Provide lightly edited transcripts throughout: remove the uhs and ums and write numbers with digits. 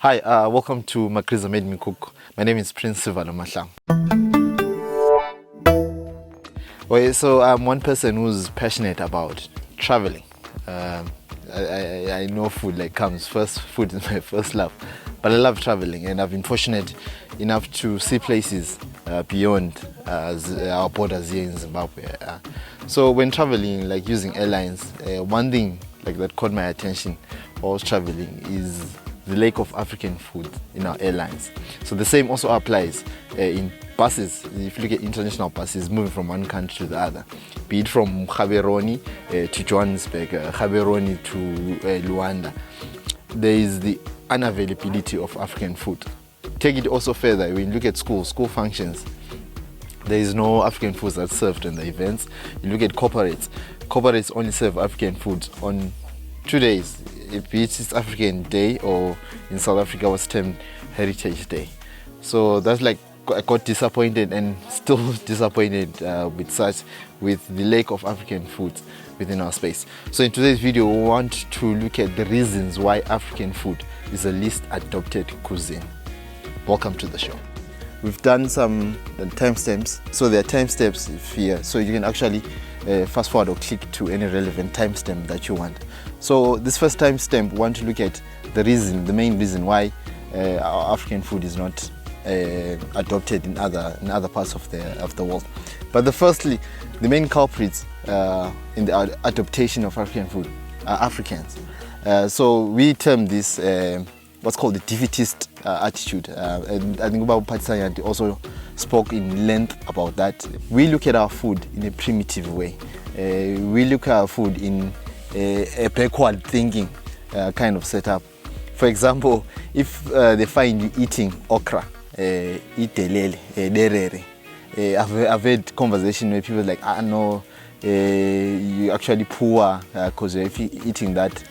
Hi, welcome to Makriza Made Me Cook. My name is Prince Sivalo Mahlang. Okay, so I'm one person who's passionate about traveling. I know food comes first. Food is my first love, but I love traveling, and I've been fortunate enough to see places beyond our borders here in Zimbabwe. So when traveling, using airlines, one thing that caught my attention while I was traveling is the lack of African food in our airlines. So the same also applies in buses. If you look at international buses moving from one country to the other, be it from Gaborone to Johannesburg, Gaborone to Luanda, there is the unavailability of African food. Take it also further, when you look at school functions, there is no African food that's served in the events. You look at corporates only serve African food on 2 days, be it East African Day or in South Africa was termed Heritage Day. So that's I got disappointed and still disappointed with the lack of African food within our space. So in today's video, we want to look at the reasons why African food is the least adopted cuisine. Welcome to the show. We've done some timestamps. So there are timestamps here, so you can actually fast forward or click to any relevant timestamp that you want. So this first timestamp, we want to look at the main reason why our African food is not adopted in other parts of the world. But the main culprits in the adaptation of African food are Africans. So we term this what's called the defeatist attitude. And I think Babu Patisanyati also spoke in length about that. We look at our food in a primitive way. We look at our food in a backward thinking kind of setup. For example, if they find you eating okra, itelele, derere, I've had conversation with people like, no, you actually poor because if you're eating that.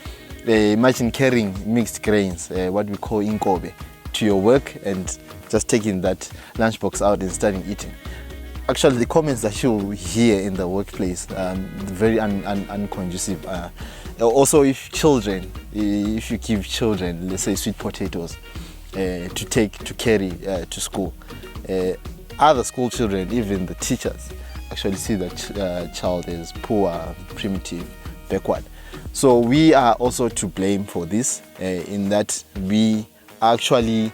Imagine carrying mixed grains, what we call inkobe, to your work and just taking that lunchbox out and starting eating. Actually, the comments that you hear in the workplace very unconducive. Also, if you give children, let's say sweet potatoes, to carry to school, other school children, even the teachers, actually see that child as poor, primitive, backward. So we are also to blame for this, in that we are actually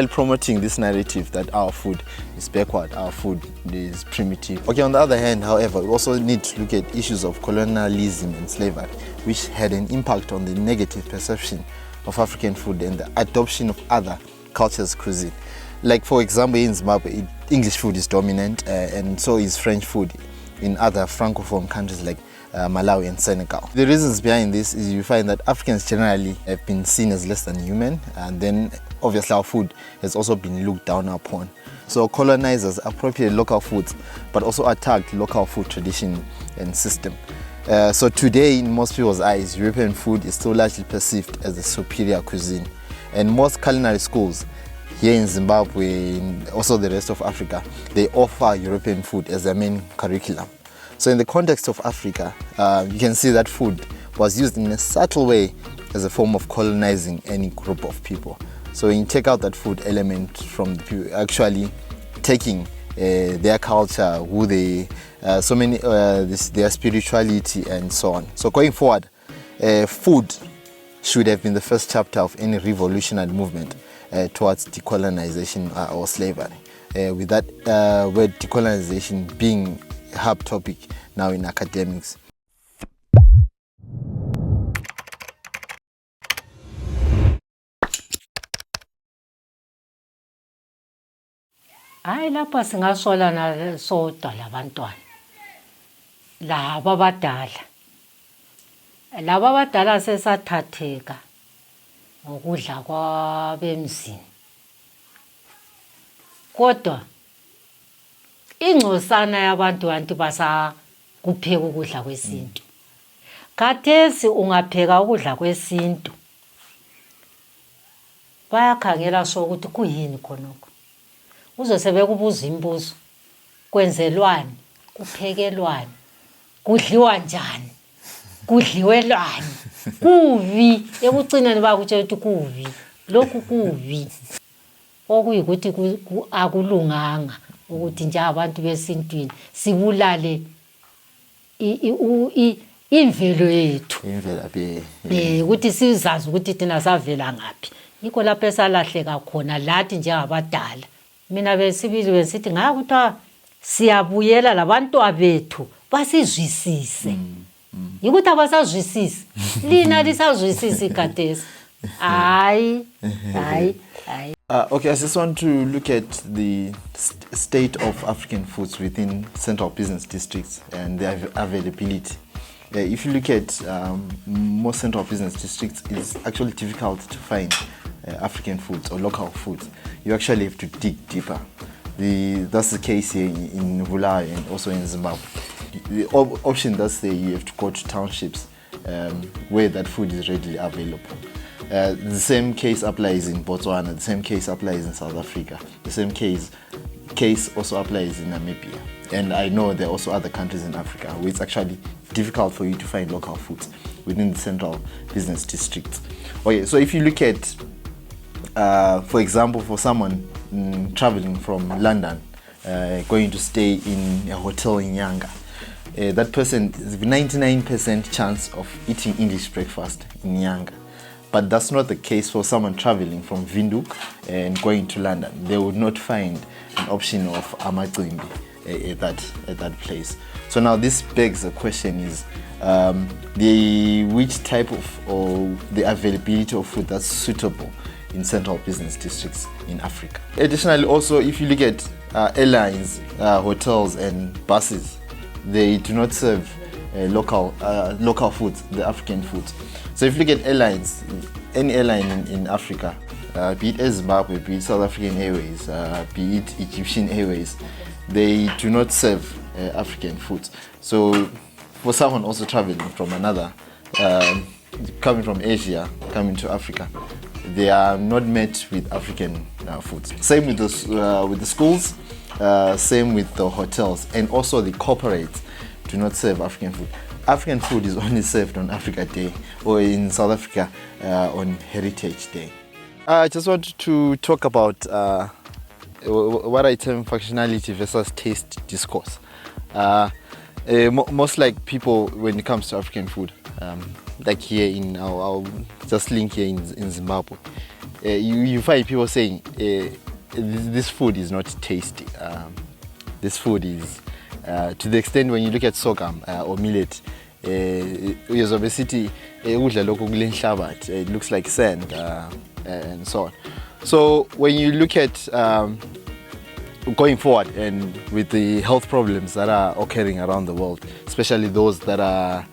promoting this narrative that our food is backward, our food is primitive. Okay, on the other hand, however, we also need to look at issues of colonialism and slavery, which had an impact on the negative perception of African food and the adoption of other cultures' cuisine. Like, for example, in Zimbabwe, English food is dominant, and so is French food in other Francophone countries like Mali and Senegal. The reasons behind this is you find that Africans generally have been seen as less than human, and then obviously our food has also been looked down upon. So colonizers appropriated local foods but also attacked local food tradition and system. So today, in most people's eyes, European food is still largely perceived as a superior cuisine, and most culinary schools here in Zimbabwe and also the rest of Africa, they offer European food as their main curriculum. So in the context of Africa, you can see that food was used in a subtle way as a form of colonizing any group of people. So when you take out that food element from the people, actually taking their culture, who they, their spirituality and so on. So going forward, food should have been the first chapter of any revolutionary movement towards decolonization or slavery. With that word decolonization being a hub topic now in academics. Hayi lapha singasola nasodwa labantwana laba abadala sesathatheka ngokudla kwabemzini, kodwa ingcosana yabantu anti basakupheka ukudla kwesintu. Khathesi ungapheka ukudla kwesintu bayakhangela so ukuthi kuyini khonokho. Uzosebe kubuza imibuzo, kwenzelwani, kuphekelwani, kudliwa njani. kudliwelwane kuvi ekugcineni bakutshela ukuthi kuvi lokhu kuvi okuyikuthi akulunganga ukuthi nje abantu besintwini sibulale imvelo yethu ukuthi sizazi ukuthi thina savela ngaphi yikho lapho esalahleka khona lathi njengabadala mina besibili besithi ngakuthiwa siyabuyela labantwana bethu basizwisise yikuthi abasazwisisi lina lisazwisisi khathesi hayi. Okay, I just want to look at the state of African foods within central business districts and their availability. If you look at most central business districts, it's actually difficult to find African foods or local foods. You actually have to dig deeper. That's the case here in Mali and also in Zimbabwe. The option that's there, you have to go to townships where that food is readily available. The same case applies in Botswana, the same case applies in South Africa, the same case also applies in Namibia. And I know there are also other countries in Africa where it's actually difficult for you to find local foods within the central business districts. Okay, so if you look at, for example, for someone traveling from London, going to stay in a hotel in Nyanga, that person has a 99% chance of eating English breakfast in Nyanga. But that's not the case for someone traveling from Windhoek and going to London. They would not find an option of amacimbi at that place. So now this begs the question is which type of or the availability of food that's suitable in central business districts in Africa. Additionally, also if you look at airlines, hotels and buses, they do not serve local foods, the African foods. So if you look at airlines, any airline in Africa, be it Zimbabwe, be it South African Airways, be it Egyptian Airways, they do not serve African foods. So for someone also traveling from another, coming from Asia, coming to Africa, they are not met with African foods. Same with the schools, same with the hotels, and also the corporates do not serve African food. African food is only served on Africa Day or in South Africa on Heritage Day. I just wanted to talk about what I term functionality versus taste discourse. Most like people when it comes to African food, like here in our just link here in Zimbabwe, you find people saying this food is not tasty. This food is to the extent when you look at sorghum or millet, it looks like sand and so on. So when you look at going forward and with the health problems that are occurring around the world, especially those that are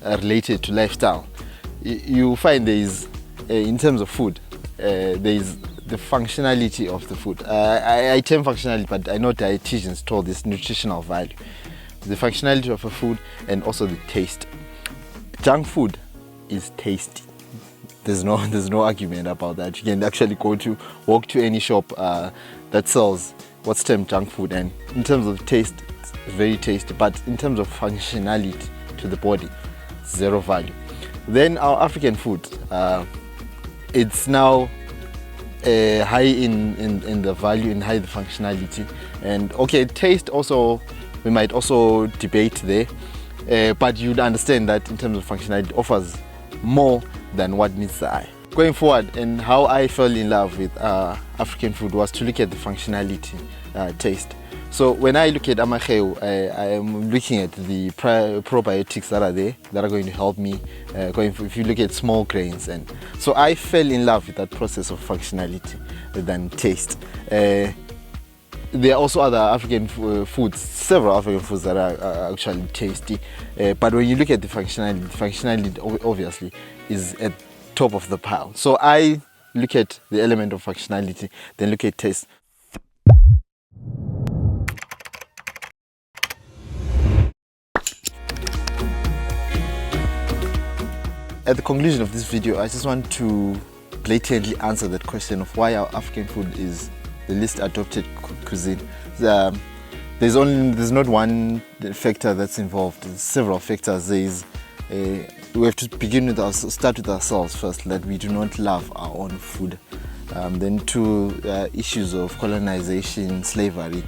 related to lifestyle, you find there is, in terms of food, there is the functionality of the food. I term functionality, but I know dietitians told this nutritional value. The functionality of a food and also the taste. Junk food is tasty. There's no argument about that. You can actually walk to any shop that sells what's termed junk food, and in terms of taste, it's very tasty, but in terms of functionality to the body, zero value. Then our African food, it's now high in the value and high the functionality, and okay, taste also we might also debate there, but you'd understand that in terms of functionality, it offers more than what meets the eye. Going forward, and how I fell in love with African food was to look at the functionality, taste. So when I look at amacheu, I am looking at the probiotics that are there that are going to help me. If you look at small grains, and so I fell in love with that process of functionality than taste. There are also other African foods, several African foods that are actually tasty. But when you look at the functionality obviously is at top of the pile. So I look at the element of functionality, then look at taste. At the conclusion of this video, I just want to blatantly answer that question of why our African food is the least adopted cuisine. There's not one factor that's involved. There's several factors. There's we have to begin with start with ourselves first, that we do not love our own food. Then two, issues of colonization, slavery,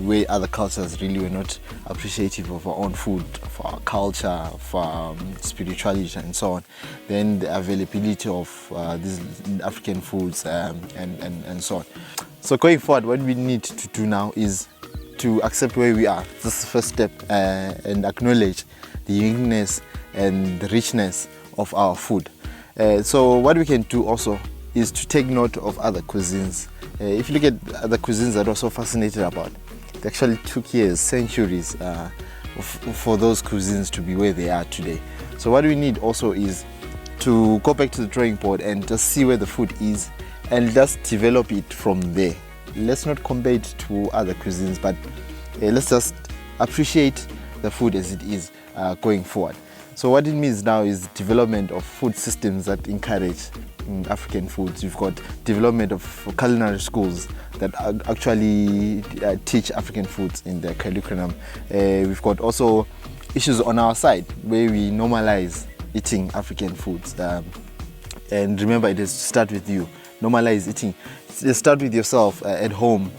where other cultures really were not appreciative of our own food, for our culture, for our spirituality and so on. Then the availability of these African foods and so on. So going forward, what we need to do now is to accept where we are. This is the first step, and acknowledge the uniqueness and the richness of our food. So what we can do also is to take note of other cuisines. If you look at other cuisines that we're so fascinated about, it actually took years, centuries for those cuisines to be where they are today. So what we need also is to go back to the drawing board and just see where the food is and just develop it from there. Let's not compare it to other cuisines, but let's just appreciate the food as it is going forward. So what it means now is development of food systems that encourage African foods. We've got development of culinary schools that actually teach African foods in their curriculum. We've got also issues on our side where we normalize eating African foods. And remember, it has to start with you. Normalize eating. Start with yourself at home.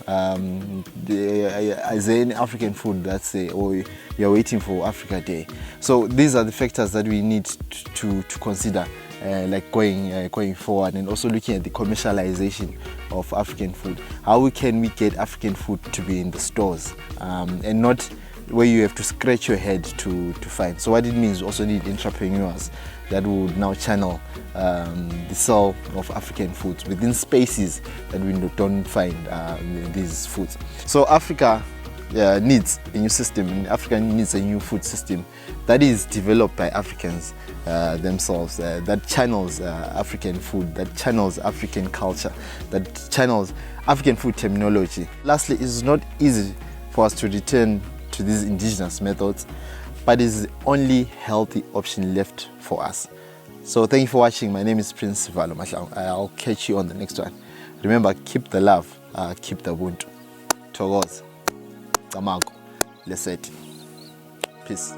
Is there any African food that's or you're waiting for Africa Day? So these are the factors that we need to consider, like going forward, and also looking at the commercialization of African food. How can we get African food to be in the stores, and not where you have to scratch your head to find. So what it means, we also need entrepreneurs that would now channel the soul of African foods within spaces that we don't find these foods. So Africa needs a new system, and Africa needs a new food system that is developed by Africans themselves, that channels African food, that channels African culture, that channels African food terminology. Lastly, it's not easy for us to return to these indigenous methods, but it's the only healthy option left for us. So thank you for watching. My name is Prince Valo Mahlang. I'll catch you on the next one. Remember, keep the love, keep the wound. Togoz, Tamago, Leseti. Peace.